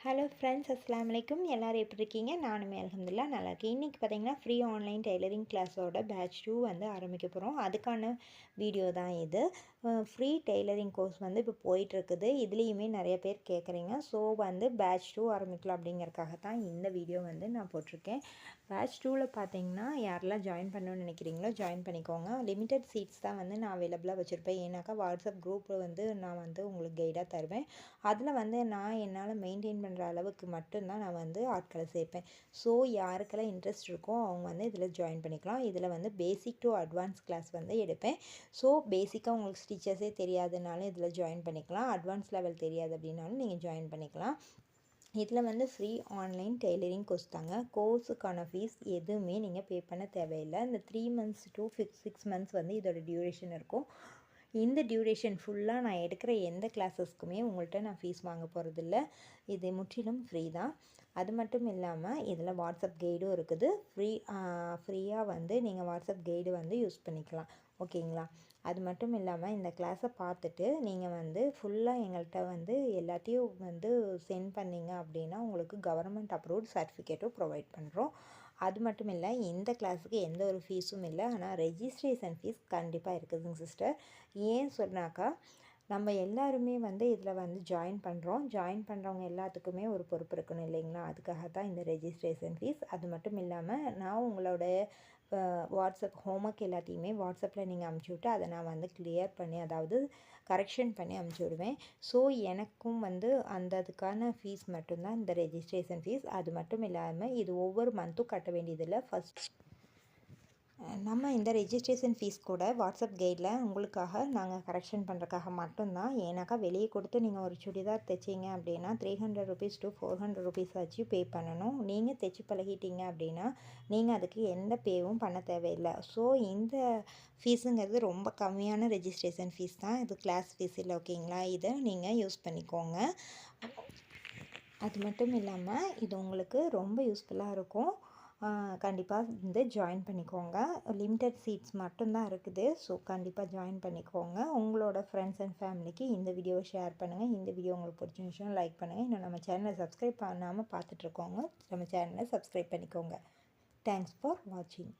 Hello friends, அஸ்ஸலாமு அலைக்கும். எல்லோரும் எப்படி இருக்கீங்க? நானுமே அல்ஹம்துலில்லாஹ் நல்லா இருக்கேன். இன்றைக்கி பார்த்தீங்கன்னா ஃப்ரீ ஆன்லைன் டெய்லரிங் கிளாஸோட பேட்ச் 2 வந்து ஆரம்பிக்க போகிறோம். அதுக்கான வீடியோ தான் இது. ஃப்ரீ டெய்லரிங் கோர்ஸ் வந்து இப்போ போயிட்டுருக்குது. இதுலேயுமே நிறைய பேர் கேட்குறீங்க. ஸோ வந்து பேட்ச் 2 ஆரம்பிக்கலாம் அப்படிங்கிறதுக்காக தான் இந்த வீடியோ வந்து நான் போட்டிருக்கேன். பேட்ச் 2ல் பார்த்தீங்கன்னா யாரெல்லாம் ஜாயின் பண்ணணும்னு நினைக்கிறீங்களோ ஜாயின் பண்ணிக்கோங்க. லிமிட்டட் சீட்ஸ் தான் வந்து நான் அவைலபிளாக வச்சுருப்பேன். ஏன்னாக்கா வாட்ஸ்அப் குரூப்பில் வந்து நான் வந்து உங்களுக்கு கைடாக தருவேன். அதில் வந்து நான் என்னால் மெயின்டைன் பண்ணுற அளவுக்கு மட்டும்தான் நான் வந்து ஆட்களை சேர்ப்பேன். ஸோ யாருக்கெல்லாம் இன்ட்ரெஸ்ட் இருக்கோ அவங்க வந்து இதில் ஜாயின் பண்ணிக்கலாம். இதில் வந்து பேசிக் டு அட்வான்ஸ் கிளாஸ் வந்து எடுப்பேன். ஸோ பேசிக்காக உங்களுக்கு ஸ்டிச்சஸே தெரியாதுனாலும் இதில் ஜாயின் பண்ணிக்கலாம். அட்வான்ஸ் லெவல் தெரியாது அப்படின்னாலும் நீங்கள் ஜாயின் பண்ணிக்கலாம். இதில் வந்து ஃப்ரீ ஆன்லைன் டெய்லரிங் கோர்ஸ் தாங்க. கோர்ஸுக்கான ஃபீஸ் எதுவுமே நீங்கள் பே பண்ண தேவையில்லை. இந்த 3 months to 6 months வந்து இதோட டியூரேஷன் இருக்கும். இந்த டியூரேஷன் ஃபுல்லாக நான் எடுக்கிற எந்த கிளாஸஸ்க்குமே உங்கள்கிட்ட நான் ஃபீஸ் வாங்க போகிறதில்ல. இது முற்றிலும் ஃப்ரீ தான். அது மட்டும் இல்லாமல் இதில் வாட்ஸ்அப் கைடும் இருக்குது. ஃப்ரீயாக வந்து நீங்கள் வாட்ஸ்அப் கைடு வந்து யூஸ் பண்ணிக்கலாம். ஓகேங்களா? அது மட்டும் இல்லாமல் இந்த கிளாஸை பார்த்துட்டு நீங்கள் வந்து ஃபுல்லாக எங்கள்கிட்ட வந்து எல்லாத்தையும் வந்து சென்ட் பண்ணிங்க அப்படின்னா உங்களுக்கு கவர்மெண்ட் அப்ரூவ்ட் சர்டிஃபிகேட்டும் ப்ரொவைட் பண்ணுறோம். அது மட்டும் இல்லை, இந்த கிளாஸுக்கு எந்த ஒரு ஃபீஸும் இல்லை. ஆனால் ரெஜிஸ்ட்ரேஷன் ஃபீஸ் கண்டிப்பாக இருக்குதுங்க சிஸ்டர். ஏன் சொன்னாக்கா, நம்ம எல்லாருமே வந்து இதில் வந்து ஜாயின் பண்ணுறோம். ஜாயின் பண்ணுறவங்க எல்லாத்துக்குமே ஒரு பொறுப்பு இருக்கணும் இல்லைங்களா? அதுக்காக தான் இந்த ரெஜிஸ்ட்ரேஷன் ஃபீஸ். அது மட்டும் இல்லாமல் நான் உங்களோட வாட்ஸ்அப் ஹோம்ஒர்க் எல்லாத்தையுமே வாட்ஸ்அப்பில் நீங்கள் அமுச்சு விட்டு அதை நான் வந்து கிளியர் பண்ணி, அதாவது கரெக்ஷன் பண்ணி அமுச்சு விடுவேன். ஸோ எனக்கும் வந்து அதுக்கான ஃபீஸ் மட்டும்தான் இந்த ரெஜிஸ்ட்ரேஷன் ஃபீஸ். அது மட்டும் இல்லாமல் இது ஒவ்வொரு மந்த்தும் கட்ட வேண்டியதில்லை. நம்ம இந்த ரெஜிஸ்ட்ரேஷன் ஃபீஸ் கூட வாட்ஸ்அப் கைடில் உங்களுக்காக நாங்கள் கரெக்ஷன் பண்ணுறதுக்காக மட்டும்தான். ஏன்னாக்கா வெளியே கொடுத்து நீங்கள் ஒரு சுடிதார் தைச்சிங்க அப்படின்னா 300 rupees to 400 rupees ஆச்சு பே பண்ணணும். நீங்கள் தைச்சி பழகிட்டீங்க அப்படின்னா நீங்கள் அதுக்கு எந்த பேவும் பண்ண தேவையில்லை. ஸோ இந்த ஃபீஸுங்கிறது ரொம்ப கம்மியான ரெஜிஸ்ட்ரேஷன் ஃபீஸ் தான். இது கிளாஸ் ஃபீஸ் இல்லை. ஓகேங்களா? இதை நீங்கள் யூஸ் பண்ணிக்கோங்க. அது மட்டும் இல்லாமல் இது உங்களுக்கு ரொம்ப யூஸ்ஃபுல்லாக இருக்கும். கண்டிப்பாக இந்த ஜாயின் பண்ணிக்கோங்க. லிமிட்டட் சீட்ஸ் மட்டும்தான் இருக்குது. ஸோ கண்டிப்பாக ஜாயின் பண்ணிக்கோங்க. உங்களோட ஃப்ரெண்ட்ஸ் அண்ட் ஃபேமிலிக்கு இந்த வீடியோவை ஷேர் பண்ணுங்கள். இந்த வீடியோ உங்களுக்கு பிடிச்சிருந்துச்சுன்னா லைக் பண்ணுங்கள். இன்னும் நம்ம சேனலை சப்ஸ்கிரைப் பண்ணாமல் பார்த்துட்ருக்கோங்க. நம்ம சேனலை சப்ஸ்கிரைப் பண்ணிக்கோங்க. தேங்க்ஸ் ஃபார் வாட்சிங்.